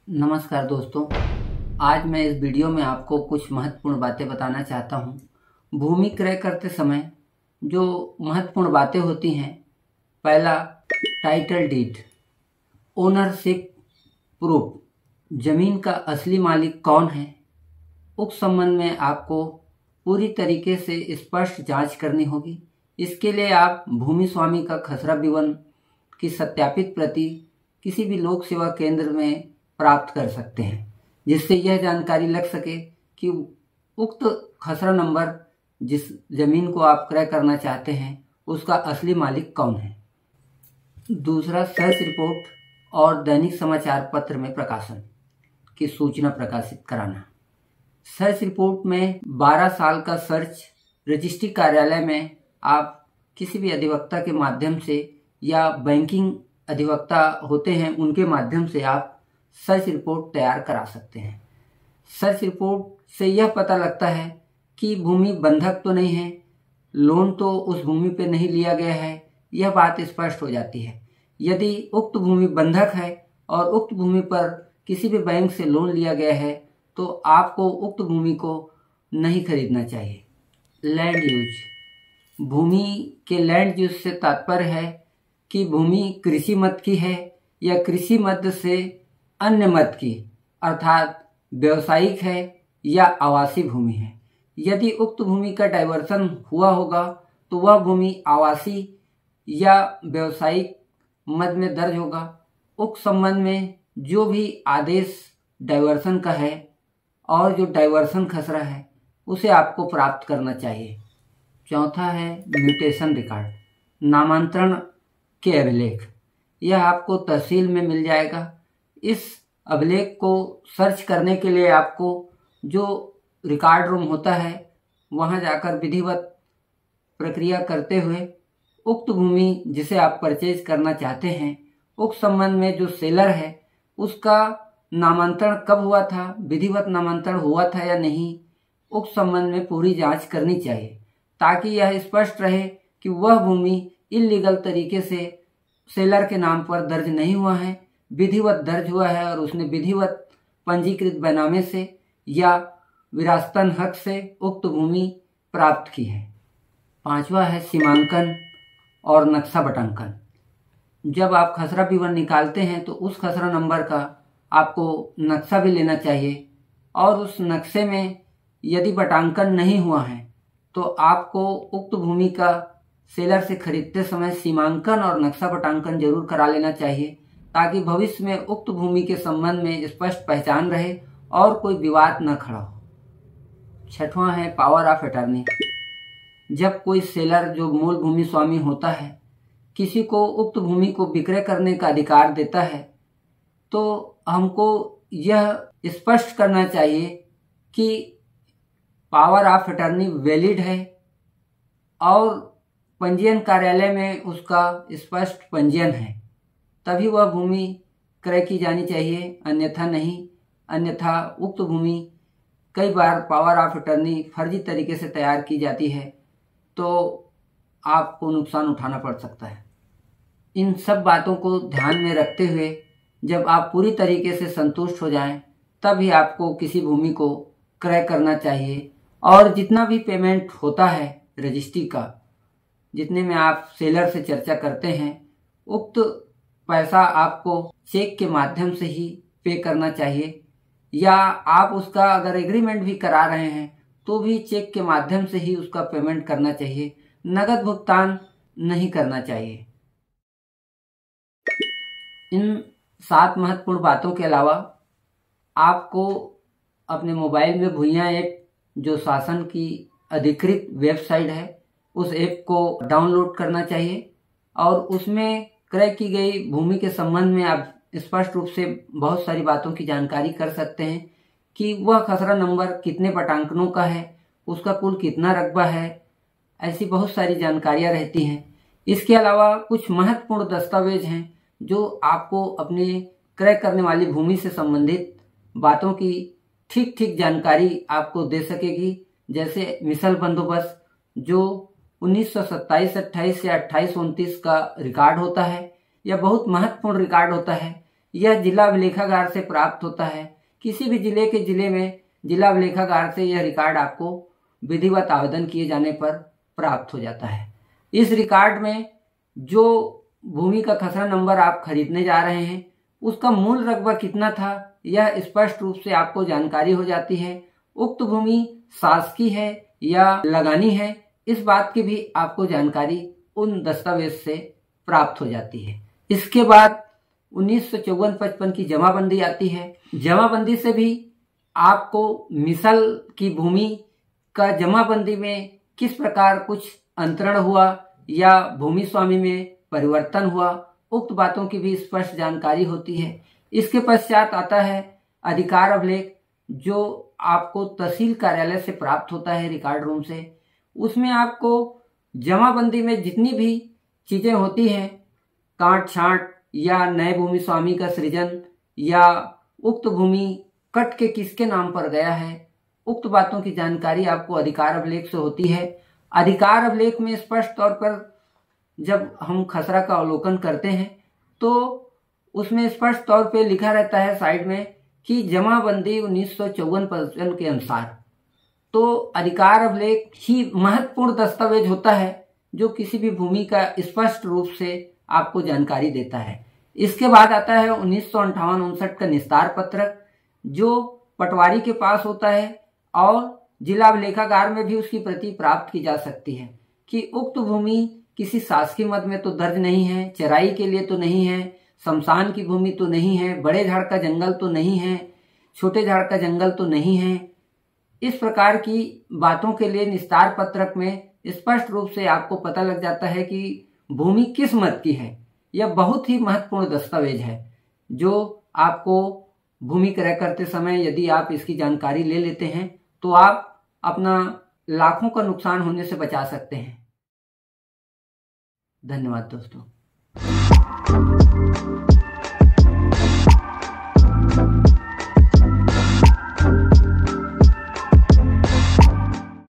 नमस्कार दोस्तों। आज मैं इस वीडियो में आपको कुछ महत्वपूर्ण बातें बताना चाहता हूँ। भूमि क्रय करते समय जो महत्वपूर्ण बातें होती हैं, पहला टाइटल डीड, ओनरशिप प्रूफ, जमीन का असली मालिक कौन है। उक्त संबंध में आपको पूरी तरीके से स्पष्ट जांच करनी होगी। इसके लिए आप भूमि स्वामी का खसरा विवरण की सत्यापित प्रति किसी भी लोक सेवा केंद्र में प्राप्त कर सकते हैं, जिससे यह जानकारी लग सके कि उक्त खसरा नंबर जिस जमीन को आप क्रय करना चाहते हैं उसका असली मालिक कौन है। दूसरा, सर्च रिपोर्ट और दैनिक समाचार पत्र में प्रकाशन की सूचना प्रकाशित कराना। सर्च रिपोर्ट में 12 साल का सर्च रजिस्ट्री कार्यालय में आप किसी भी अधिवक्ता के माध्यम से या बैंकिंग अधिवक्ता होते हैं उनके माध्यम से आप सर्च रिपोर्ट तैयार करा सकते हैं। सर्च रिपोर्ट से यह पता लगता है कि भूमि बंधक तो नहीं है, लोन तो उस भूमि पे नहीं लिया गया है, यह बात स्पष्ट हो जाती है। यदि उक्त भूमि बंधक है और उक्त भूमि पर किसी भी बैंक से लोन लिया गया है तो आपको उक्त भूमि को नहीं खरीदना चाहिए। लैंड यूज, भूमि के लैंड यूज से तात्पर्य है कि भूमि कृषि मद की है या कृषि मद से अन्य मद की, अर्थात व्यवसायिक है या आवासीय भूमि है। यदि उक्त भूमि का डाइवर्सन हुआ होगा तो वह भूमि आवासीय या व्यवसायिक मद में दर्ज होगा। उक्त संबंध में जो भी आदेश डाइवर्सन का है और जो डाइवर्सन खसरा है उसे आपको प्राप्त करना चाहिए। चौथा है म्यूटेशन रिकॉर्ड, नामांतरण के अभिलेख। यह आपको तहसील में मिल जाएगा। इस अभिलेख को सर्च करने के लिए आपको जो रिकॉर्ड रूम होता है वहां जाकर विधिवत प्रक्रिया करते हुए उक्त भूमि जिसे आप परचेज करना चाहते हैं, उक्त संबंध में जो सेलर है उसका नामांतरण कब हुआ था, विधिवत नामांतरण हुआ था या नहीं, उक्त संबंध में पूरी जांच करनी चाहिए, ताकि यह स्पष्ट रहे कि वह भूमि इल्लीगल तरीके से सेलर के नाम पर दर्ज नहीं हुआ है, विधिवत दर्ज हुआ है और उसने विधिवत पंजीकृत बैनामे से या विरासतन हक से उक्त भूमि प्राप्त की है। पांचवा है सीमांकन और नक्शा बटांकन। जब आप खसरा विवरण निकालते हैं तो उस खसरा नंबर का आपको नक्शा भी लेना चाहिए और उस नक्शे में यदि बटांकन नहीं हुआ है तो आपको उक्त भूमि का सेलर से खरीदते समय सीमांकन और नक्शा बटांकन जरूर करा लेना चाहिए, ताकि भविष्य में उक्त भूमि के संबंध में स्पष्ट पहचान रहे और कोई विवाद न खड़ा हो। छठवां है पावर ऑफ अटर्नी। जब कोई सेलर जो मूल भूमि स्वामी होता है किसी को उक्त भूमि को विक्रय करने का अधिकार देता है तो हमको यह स्पष्ट करना चाहिए कि पावर ऑफ अटर्नी वैलिड है और पंजीयन कार्यालय में उसका स्पष्ट पंजीयन है, तभी वह भूमि क्रय की जानी चाहिए, अन्यथा नहीं। अन्यथा उक्त भूमि कई बार पावर ऑफ अटर्नी फर्जी तरीके से तैयार की जाती है तो आपको नुकसान उठाना पड़ सकता है। इन सब बातों को ध्यान में रखते हुए जब आप पूरी तरीके से संतुष्ट हो जाएं तभी आपको किसी भूमि को क्रय करना चाहिए। और जितना भी पेमेंट होता है रजिस्ट्री का, जितने में आप सेलर से चर्चा करते हैं, उक्त पैसा आपको चेक के माध्यम से ही पे करना चाहिए, या आप उसका अगर एग्रीमेंट भी करा रहे हैं तो भी चेक के माध्यम से ही उसका पेमेंट करना चाहिए, नगद भुगतान नहीं करना चाहिए। इन 7 महत्वपूर्ण बातों के अलावा आपको अपने मोबाइल में भूइयां ऐप, जो शासन की अधिकृत वेबसाइट है, उस ऐप को डाउनलोड करना चाहिए और उसमें क्रय की गई भूमि के संबंध में आप स्पष्ट रूप से बहुत सारी बातों की जानकारी कर सकते हैं कि वह खसरा नंबर कितने पटांकनों का है, उसका कुल कितना रकबा है, ऐसी बहुत सारी जानकारियां रहती हैं। इसके अलावा कुछ महत्वपूर्ण दस्तावेज हैं जो आपको अपने क्रय करने वाली भूमि से संबंधित बातों की ठीक ठीक जानकारी आपको दे सकेगी, जैसे मिसल बंदोबस्त जो 1927-28 से 28-29 का रिकॉर्ड होता है। यह बहुत महत्वपूर्ण रिकॉर्ड होता है यह जिला अभिलेखागार से प्राप्त होता है। किसी भी जिले में जिला अभिलेखागार से यह रिकॉर्ड आपको विधिवत आवेदन किए जाने पर प्राप्त हो जाता है। इस रिकॉर्ड में जो भूमि का खसरा नंबर आप खरीदने जा रहे हैं उसका मूल रकबा कितना था यह स्पष्ट रूप से आपको जानकारी हो जाती है। उक्त भूमि शासकीय है या लगानी है, इस बात की भी आपको जानकारी उन दस्तावेज से प्राप्त हो जाती है। इसके बाद 1954-55 की जमाबंदी आती है। जमाबंदी से भी आपको मिसल की भूमि का जमाबंदी में किस प्रकार कुछ अंतरण हुआ या भूमि स्वामी में परिवर्तन हुआ, उक्त बातों की भी स्पष्ट जानकारी होती है। इसके पश्चात आता है अधिकार अभिलेख, जो आपको तहसील कार्यालय से प्राप्त होता है, रिकॉर्ड रूम से। उसमें आपको जमाबंदी में जितनी भी चीजें होती हैं, काट छांट या नए भूमि स्वामी का सृजन या उक्त भूमि कट के किसके नाम पर गया है, उक्त बातों की जानकारी आपको अधिकार अभिलेख से होती है। अधिकार अभिलेख में स्पष्ट तौर पर जब हम खसरा का अवलोकन करते हैं तो उसमें स्पष्ट तौर पे लिखा रहता है साइड में कि जमाबंदी 1954-55 के अनुसार। तो अधिकार अभिलेख ही महत्वपूर्ण दस्तावेज होता है जो किसी भी भूमि का स्पष्ट रूप से आपको जानकारी देता है। इसके बाद आता है 1958-59 का निस्तार पत्रक, जो पटवारी के पास होता है और जिला अभिलेखागार में भी उसकी प्रति प्राप्त की जा सकती है कि उक्त भूमि किसी शासकीय मद में तो दर्ज नहीं है, चराई के लिए तो नहीं है, शमशान की भूमि तो नहीं है, बड़े झाड़ का जंगल तो नहीं है, छोटे झाड़ का जंगल तो नहीं है। इस प्रकार की बातों के लिए निस्तार पत्रक में स्पष्ट रूप से आपको पता लग जाता है कि भूमि किस मद की है। यह बहुत ही महत्वपूर्ण दस्तावेज है जो आपको भूमि क्रय करते समय यदि आप इसकी जानकारी ले लेते हैं तो आप अपना लाखों का नुकसान होने से बचा सकते हैं। धन्यवाद दोस्तों।